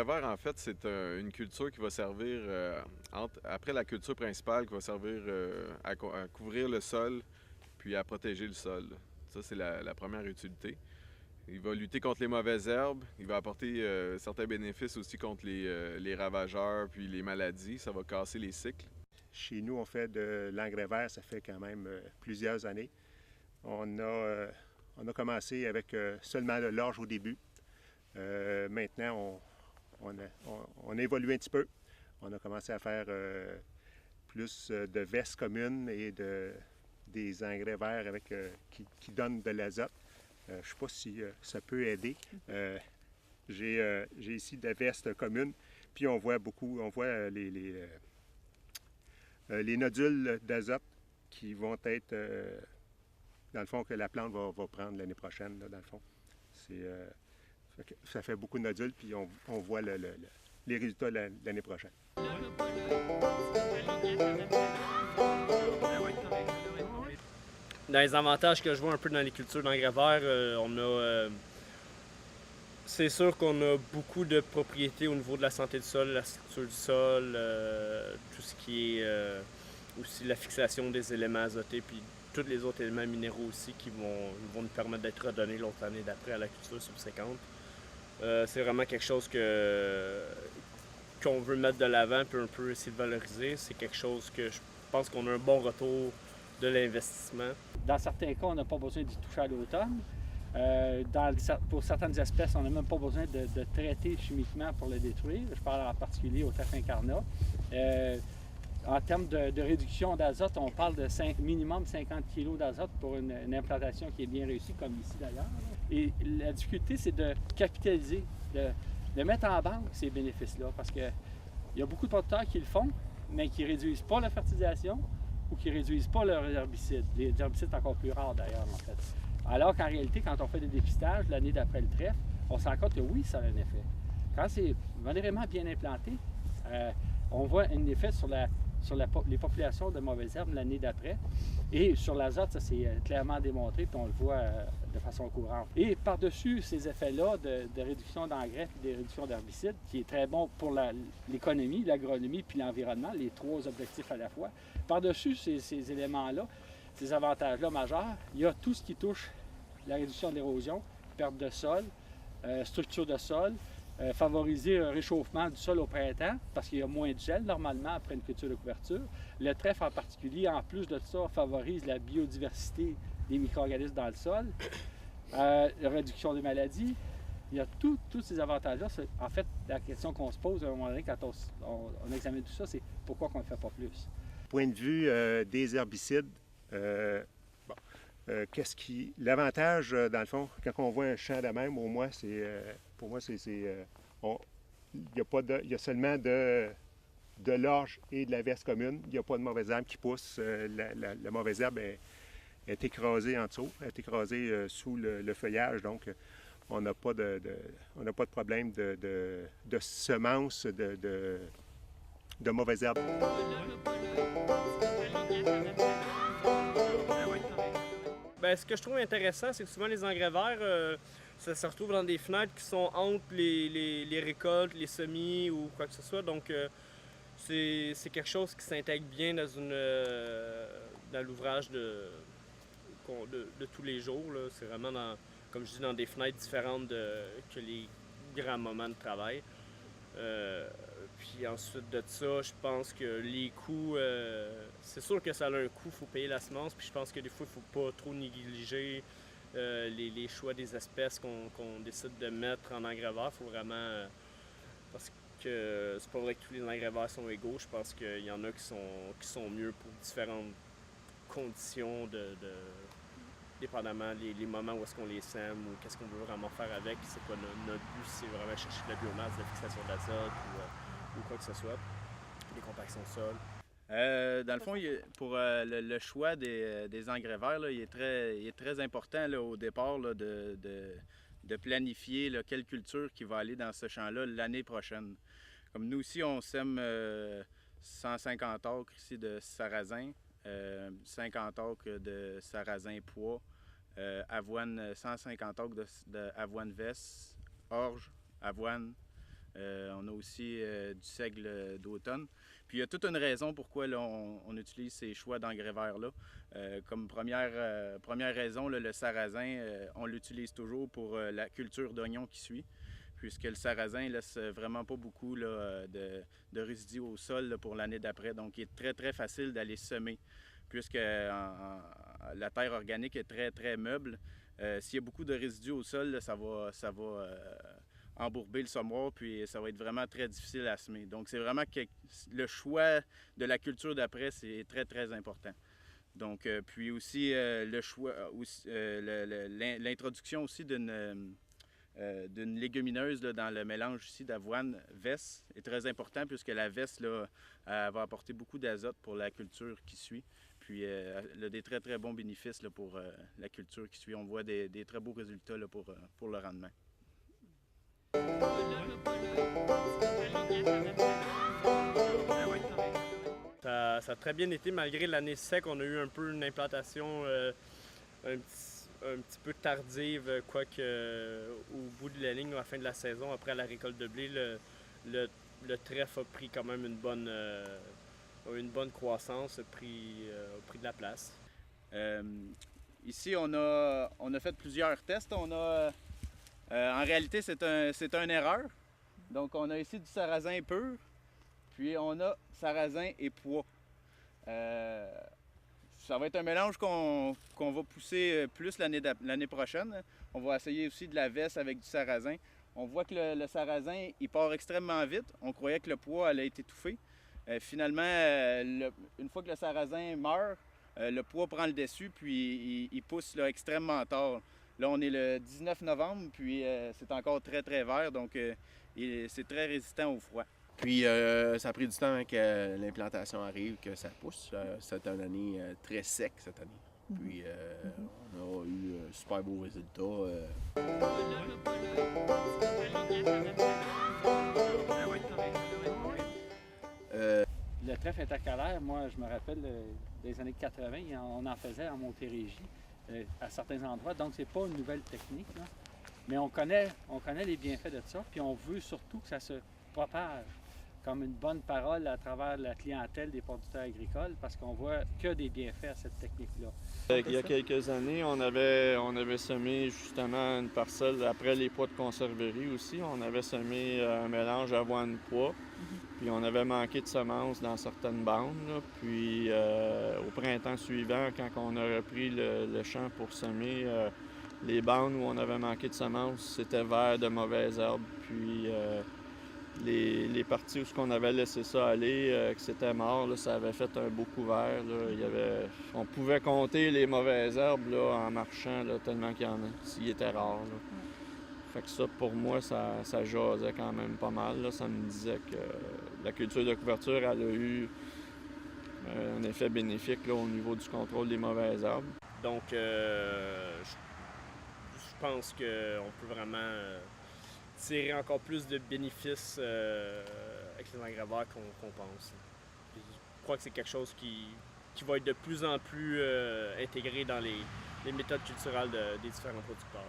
vert, en fait, c'est une culture qui va servir, après la culture principale, qui va servir à couvrir le sol, puis à protéger le sol. Ça, c'est la première utilité. Il va lutter contre les mauvaises herbes. Il va apporter certains bénéfices aussi contre les ravageurs puis les maladies. Ça va casser les cycles. Chez nous, on fait de l'engrais vert, ça fait quand même plusieurs années. On a, on a commencé avec seulement le l'orge au début. Maintenant, on a évolué un petit peu. On a commencé à faire plus de vestes communes et des engrais verts qui donnent de l'azote. Je ne sais pas si ça peut aider. J'ai ici des vestes communes, puis on voit les nodules d'azote qui vont être, dans le fond, que la plante va prendre l'année prochaine, là, dans le fond. Ça fait beaucoup de nodules, puis on voit les résultats l'année prochaine. Dans les avantages que je vois un peu dans les cultures d'engrais verts, c'est sûr qu'on a beaucoup de propriétés au niveau de la santé du sol, la structure du sol, tout ce qui est aussi la fixation des éléments azotés, puis tous les autres éléments minéraux aussi qui vont nous permettre d'être redonnés l'autre année d'après à la culture subséquente. C'est vraiment quelque chose qu'on veut mettre de l'avant puis un peu essayer de valoriser. C'est quelque chose que je pense qu'on a un bon retour de l'investissement. Dans certains cas, on n'a pas besoin d'y toucher à l'automne. Pour certaines espèces, on n'a même pas besoin de traiter chimiquement pour les détruire. Je parle en particulier au taffin incarnat. En termes de réduction d'azote, on parle de minimum 50 kg d'azote pour une implantation qui est bien réussie, comme ici d'ailleurs. Et la difficulté, c'est de capitaliser, de mettre en banque ces bénéfices-là, parce qu'il y a beaucoup de producteurs qui le font, mais qui ne réduisent pas la fertilisation ou qui ne réduisent pas leurs herbicides. Les herbicides sont encore plus rares d'ailleurs, en fait. Alors qu'en réalité, quand on fait des dépistages l'année d'après le trèfle, on se rend compte que oui, ça a un effet. Quand c'est modérément bien implanté, on voit un effet sur les populations de mauvaises herbes l'année d'après. Et sur l'azote, ça c'est clairement démontré, puis on le voit de façon courante. Et par-dessus ces effets-là de réduction d'engrais et de réduction d'herbicides, qui est très bon pour l'économie, l'agronomie puis l'environnement, les trois objectifs à la fois, par-dessus ces éléments-là, ces avantages-là majeurs, il y a tout ce qui touche la réduction de l'érosion, perte de sol, structure de sol, favoriser un réchauffement du sol au printemps parce qu'il y a moins de gel normalement après une culture de couverture. Le trèfle en particulier, en plus de ça, favorise la biodiversité des micro-organismes dans le sol, la réduction des maladies. Il y a tous ces avantages-là. En fait, la question qu'on se pose à un moment donné quand on examine tout ça, c'est pourquoi on ne le fait pas plus? Point de vue des herbicides, l'avantage, dans le fond, quand on voit un champ de même, au moins, pour moi, il y a seulement de l'orge et de la verse commune. Il n'y a pas de mauvaise herbe qui pousse. La mauvaise herbe est écrasée en dessous, est écrasée sous le feuillage. Donc, on n'a pas de problème de semences de mauvaises herbes. Bien, ce que je trouve intéressant, c'est que souvent les engrais verts, ça se retrouve dans des fenêtres qui sont entre les récoltes, les semis ou quoi que ce soit. Donc, c'est quelque chose qui s'intègre bien dans l'ouvrage de tous les jours. C'est vraiment, comme je dis, dans des fenêtres différentes que les grands moments de travail. Puis ensuite de ça, je pense que les coûts, c'est sûr que ça a un coût, il faut payer la semence, puis je pense que des fois, il ne faut pas trop négliger les choix des espèces qu'on décide de mettre en engrais vert. Il faut vraiment, parce que c'est pas vrai que tous les engrais verts sont égaux, je pense qu'il y en a qui sont mieux pour différentes conditions dépendamment les moments où est-ce qu'on les sème ou qu'est-ce qu'on veut vraiment faire avec. C'est quoi notre but, c'est vraiment chercher de la biomasse, de la fixation d'azote ou quoi que ce soit, des compactions de sol. Dans le fond, pour le choix des engrais verts, là, il est très important là, au départ là, de planifier là, quelle culture qui va aller dans ce champ-là l'année prochaine. Comme nous aussi, on sème 150 acres ici de sarrasin, 50 acres de sarrasin pois, avoine, 150 acres d'avoine veste, orge, avoine, On a aussi du seigle d'automne. Puis il y a toute une raison pourquoi là, on utilise ces choix d'engrais verts-là. Comme première raison, là, le sarrasin, on l'utilise toujours pour la culture d'oignons qui suit, puisque le sarrasin laisse vraiment pas beaucoup là, de résidus au sol là, pour l'année d'après. Donc il est très, très facile d'aller semer, puisque la terre organique est très, très meuble. S'il y a beaucoup de résidus au sol, là, ça va embourber le semoir, puis ça va être vraiment très difficile à semer. Donc, c'est vraiment que le choix de la culture d'après, c'est très, très important. Donc, puis aussi, le choix, l'introduction aussi d'une légumineuse là, dans le mélange ici d'avoine veste est très important, puisque la veste là, elle va apporter beaucoup d'azote pour la culture qui suit. Puis, elle a des très, très bons bénéfices là, pour la culture qui suit. On voit des très beaux résultats là, pour le rendement. Ça a très bien été, malgré l'année sec. On a eu un peu une implantation un petit peu tardive, quoique au bout de la ligne, à la fin de la saison, après la récolte de blé, le trèfle a pris quand même une bonne croissance, a pris de la place. Ici, on a fait plusieurs tests. En réalité, c'est une erreur. Donc, on a ici du sarrasin pur, puis on a sarrasin et pois. Ça va être un mélange qu'on va pousser plus l'année prochaine. On va essayer aussi de la veste avec du sarrasin. On voit que le sarrasin, il part extrêmement vite. On croyait que le pois allait être étouffé. Finalement, une fois que le sarrasin meurt, le pois prend le dessus, puis il pousse là, extrêmement tard. Là, on est le 19 novembre, puis c'est encore très, très vert, donc c'est très résistant au froid. Puis, ça a pris du temps avant que l'implantation arrive, que ça pousse. C'était une année très sec cette année. Puis, on a eu un super beau résultat. Le trèfle intercalaire, moi, je me rappelle des années 80, on en faisait en Montérégie, à certains endroits. Donc, c'est pas une nouvelle technique, là. Mais on connaît les bienfaits de ça, puis on veut surtout que ça se propage comme une bonne parole à travers la clientèle des producteurs agricoles, parce qu'on voit que des bienfaits à cette technique-là. Il y a quelques années, on avait semé justement une parcelle, après les pois de conserverie aussi, on avait semé un mélange avoine-pois, puis on avait manqué de semences dans certaines bandes. Là. Puis au printemps suivant, quand on a repris le champ pour semer, les bandes où on avait manqué de semences, c'était vert de mauvaises herbes. Puis les parties où on avait laissé ça aller, que c'était mort, là, ça avait fait un beau couvert. Là. On pouvait compter les mauvaises herbes là, en marchant, là, tellement qu'il y en a, s'il était rare. Là. Fait que ça, pour moi, ça jasait quand même pas mal. Là. Ça me disait que la culture de couverture, elle a eu un effet bénéfique là, au niveau du contrôle des mauvaises herbes. Donc, je pense qu'on peut vraiment tirer encore plus de bénéfices avec les engrais verts qu'on pense. Je crois que c'est quelque chose qui va être de plus en plus intégré dans les méthodes culturelles des différents producteurs.